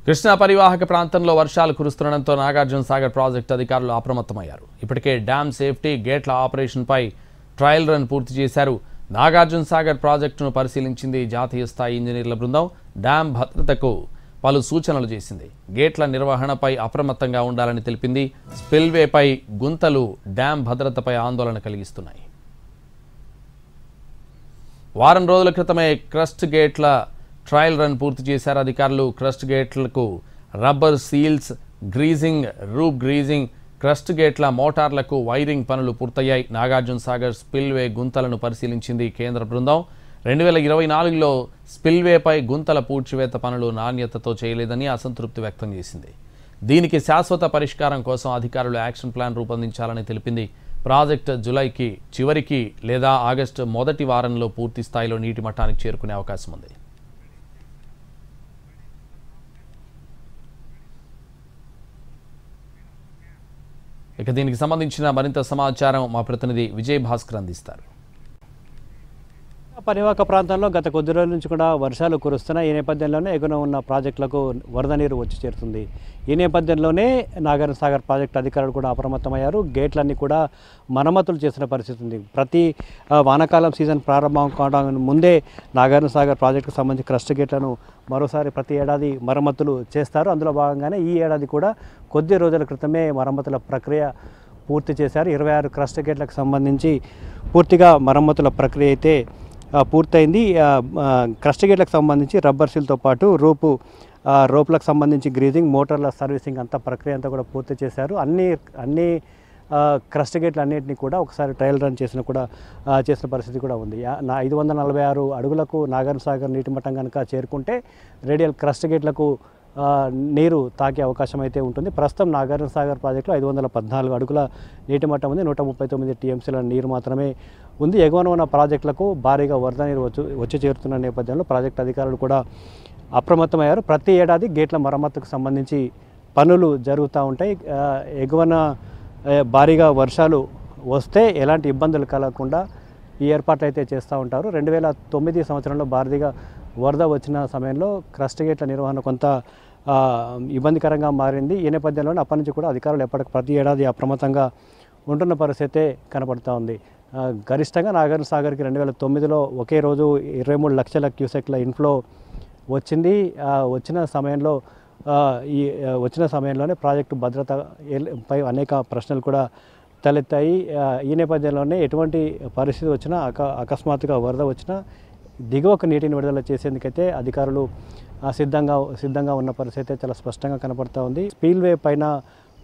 కృష్ణా పరివాహక ప్రాంతంలో వర్షాలు కురుస్తుండటంతో నాగార్జున సాగర్ ప్రాజెక్టు అధికారులు అప్రమత్తమయ్యారు. ఇప్పటికే డ్యామ్ సేఫ్టీ గేట్ల ఆపరేషన్పై ట్రయల్ రన్ పూర్తి చేశారు. నాగార్జున సాగర్ ప్రాజెక్టును పరిశీలించింది జాతీయ స్థాయి ఇంజనీర్ల బృందం. డ్యామ్ భద్రతకు పలు సూచనలు చేసింది. గేట్ల నిర్వహణపై అప్రమత్తంగా ఉండాలని తెలిపింది. స్పిల్వేపై గుంతలు డ్యామ్ భద్రతపై ఆందోళన కలిగిస్తున్నాయి. వారం రోజుల క్రితమే క్రస్ట్ గేట్ల ట్రయల్ రన్ పూర్తి చేశారు అధికారులు. క్రస్ట్ గేట్లకు రబ్బర్ సీల్స్, గ్రీజింగ్, రూప్ గ్రీజింగ్, క్రస్ట్ గేట్ల మోటార్లకు వైరింగ్ పనులు పూర్తయ్యాయి. నాగార్జున సాగర్ స్పిల్వే గుంతలను పరిశీలించింది కేంద్ర బృందం. 2024లో స్పిల్వేపై గుంతల పూడ్చివేత పనులు నాణ్యతతో చేయలేదని అసంతృప్తి వ్యక్తం చేసింది. దీనికి శాశ్వత పరిష్కారం కోసం అధికారులు యాక్షన్ ప్లాన్ రూపొందించాలని తెలిపింది. ప్రాజెక్టు జూలైకి చివరికి లేదా ఆగస్టు మొదటి వారంలో పూర్తి స్థాయిలో నీటి మట్టానికి చేరుకునే అవకాశం ఉంది. ఇక దీనికి సంబంధించిన మరింత సమాచారం మా ప్రతినిధి విజయ్ భాస్కర్ అందిస్తారు. పరివాహక ప్రాంతంలో గత కొద్ది రోజుల నుంచి కూడా వర్షాలు కురుస్తున్నాయి. ఈ నేపథ్యంలోనే ఎగున ఉన్న ప్రాజెక్టులకు వరద నీరు వచ్చి చేరుతుంది. ఈ నేపథ్యంలోనే నాగార్జున సాగర్ ప్రాజెక్టు అధికారులు కూడా అప్రమత్తమయ్యారు. గేట్లన్నీ కూడా మరమ్మతులు చేసిన పరిస్థితి ఉంది. ప్రతి వానాకాలం సీజన్ ప్రారంభం కావడానికి ముందే నాగార్జున సాగర్ ప్రాజెక్టుకు సంబంధించి క్రస్ట్ గేట్లను మరోసారి ప్రతి ఏడాది మరమ్మతులు చేస్తారు. అందులో భాగంగానే ఈ ఏడాది కూడా కొద్ది రోజుల క్రితమే మరమ్మతుల ప్రక్రియ పూర్తి చేశారు. 26 క్రస్ట్ గేట్లకు సంబంధించి పూర్తిగా మరమ్మతుల ప్రక్రియ అయితే పూర్తయింది. క్రస్ట్ గేట్లకు సంబంధించి రబ్బర్ సీల్తో పాటు రోపులకు సంబంధించి గ్రీజింగ్, మోటార్ల సర్వీసింగ్ అంతా ప్రక్రియ అంతా కూడా పూర్తి చేశారు. అన్ని క్రస్ట్ గేట్లు అన్నింటినీ కూడా ఒకసారి ట్రయల్ రన్ చేసిన పరిస్థితి కూడా ఉంది. 546 అడుగులకు నాగార్జున సాగర్ నీటి మట్టం కనుక చేరుకుంటే రేడియల్ క్రస్ట్ గేట్లకు నీరు తాకే అవకాశం అయితే ఉంటుంది. ప్రస్తుతం నాగార్జున సాగర్ ప్రాజెక్టులో 514 అడుగుల నీటి మట్టం ఉంది. 139 టీఎంసీల నీరు మాత్రమే ఉంది. ఎగువన ఉన్న ప్రాజెక్టులకు భారీగా వరద నీరు వచ్చి చేరుతున్న నేపథ్యంలో ప్రాజెక్టు అధికారులు కూడా అప్రమత్తమయ్యారు. ప్రతి ఏడాది గేట్ల మరమ్మతుకు సంబంధించి పనులు జరుగుతూ ఉంటాయి. ఎగువన భారీగా వర్షాలు వస్తే ఎలాంటి ఇబ్బందులు కలగకుండా ఈ ఏర్పాట్లు అయితే చేస్తూ ఉంటారు. 2009 సంవత్సరంలో భారీగా వరద వచ్చిన సమయంలో క్రస్ట్ గేట్ల నిర్వహణ కొంత ఇబ్బందికరంగా మారింది. ఈ నేపథ్యంలోనే అప్పటి నుంచి కూడా అధికారులు ప్రతి ఏడాది అప్రమత్తంగా ఉంటున్న పరిస్థితే కనపడుతూ ఉంది. గరిష్టంగా నాగార్జున సాగర్కి 2009లో ఒకే రోజు 23 లక్షల క్యూసెక్ల ఇన్ఫ్లో వచ్చింది. వచ్చిన సమయంలోనే ప్రాజెక్టు భద్రత పై అనేక ప్రశ్నలు కూడా తలెత్తాయి. ఈ నేపథ్యంలోనే ఎటువంటి పరిస్థితి వచ్చినా అకస్మాత్తుగా వరద వచ్చినా దిగువకు నీటిని విడుదల చేసేందుకైతే అధికారులు సిద్ధంగా ఉన్న పరిస్థితి చాలా స్పష్టంగా కనపడుతూ ఉంది. స్పిల్వే పైన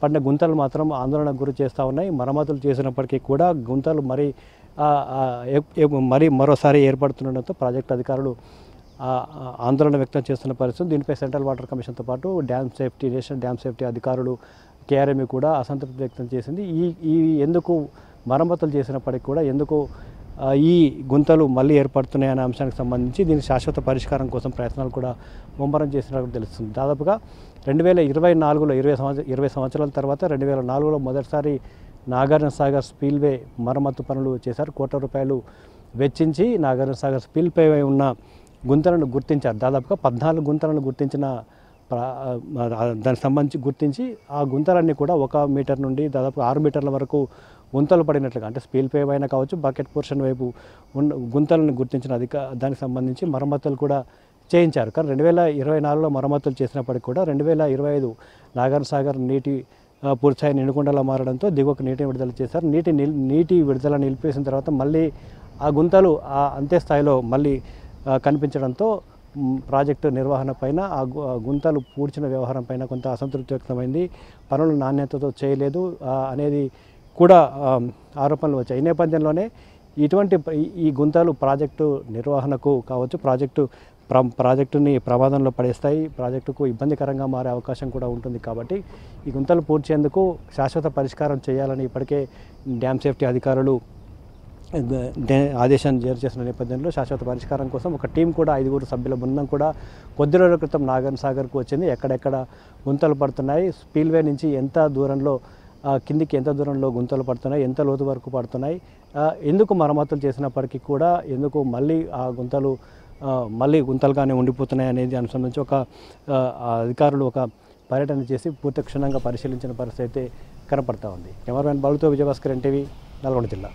పడిన గుంతలు మాత్రం ఆందోళనకు గురి చేస్తూ ఉన్నాయి. మరమ్మతులు చేసినప్పటికీ కూడా గుంతలు మరోసారి ఏర్పడుతుండడంతో ప్రాజెక్టు అధికారులు ఆందోళన వ్యక్తం చేస్తున్న పరిస్థితి. దీనిపై సెంట్రల్ వాటర్ కమిషన్తో పాటు నేషనల్ డ్యామ్ సేఫ్టీ అధికారులు కేఆర్ఎంఈ కూడా అసంతృప్తి వ్యక్తం చేసింది. ఈ ఎందుకు మరమ్మతులు చేసినప్పటికీ కూడా ఎందుకు ఈ గుంతలు మళ్ళీ ఏర్పడుతున్నాయనే అంశానికి సంబంధించి దీనికి శాశ్వత పరిష్కారం కోసం ప్రయత్నాలు కూడా ముమ్మరం చేసినట్టు తెలుస్తుంది. దాదాపుగా 2024లో 20 సంవత్సరాల తర్వాత 2004లో మొదటిసారి నాగార్జున సాగర్ స్పిల్వే మరమ్మతు పనులు చేశారు. ₹1 కోట్ల వెచ్చించి నాగార్జున సాగర్ స్పిల్వే ఉన్న గుంతలను గుర్తించారు. దాదాపుగా 14 గుంతలను దానికి సంబంధించి గుర్తించి ఆ గుంతలన్నీ కూడా 1 మీటర్ నుండి దాదాపు 6 మీటర్ల వరకు గుంతలు పడినట్లుగా, అంటే స్పిల్వే అయినా కావచ్చు, బకెట్ పోర్షన్ వైపు ఉన్న గుంతలను గుర్తించిన దానికి సంబంధించి మరమ్మతులు కూడా చేయించారు. కానీ 2024లో మరమ్మతులు చేసినప్పటికీ కూడా 2025 నాగార్జున సాగర్ నీటి పూర్తిస్థాయి నిండుకుండలా మారడంతో దిగువకు నీటిని విడుదల చేశారు. నీటి విడుదల నిలిపేసిన తర్వాత మళ్ళీ ఆ గుంతలు అంతే స్థాయిలో మళ్ళీ కనిపించడంతో ప్రాజెక్టు నిర్వహణ పైన ఆ గుంతలు పూడ్చిన వ్యవహారం పైన కొంత అసంతృప్తి వ్యక్తమైంది. పనులు నాణ్యతతో చేయలేదు అనేది కూడా ఆరోపణలు వచ్చాయి. ఈ నేపథ్యంలోనే ఈ గుంతలు ప్రాజెక్టు నిర్వహణకు కావచ్చు, ప్రాజెక్టుని ప్రమాదంలో పడేస్తాయి, ప్రాజెక్టుకు ఇబ్బందికరంగా మారే అవకాశం కూడా ఉంటుంది. కాబట్టి ఈ గుంతలు పూడ్చేందుకు శాశ్వత పరిష్కారం చేయాలని ఇప్పటికే డ్యామ్ సేఫ్టీ అధికారులు ఆదేశాన్ని జారీ చేసిన నేపథ్యంలో శాశ్వత పరిష్కారం కోసం ఒక టీం కూడా 5 సభ్యుల బృందం కూడా కొద్ది రోజుల క్రితం నాగార్జున సాగర్కు వచ్చింది. ఎక్కడెక్కడ గుంతలు పడుతున్నాయి, స్పిల్వే నుంచి ఎంత దూరంలో కిందికి ఎంత దూరంలో గుంతలు పడుతున్నాయి, ఎంత లోతు వరకు పడుతున్నాయి, ఎందుకు మరమ్మతులు చేసినప్పటికీ కూడా ఎందుకు మళ్ళీ ఆ గుంతలు మళ్ళీ గుంతలుగానే ఉండిపోతున్నాయి అనేది అనుసంధించి ఒక అధికారులు ఒక పర్యటన చేసి పూర్తి క్షుణ్ణంగా పరిశీలించిన పరిస్థితి అయితే కనపడతా ఉంది. కెమెరామెన్ బాలుతో విజయభాస్కర్, ఎన్టీవీ, నల్గొండ జిల్లా.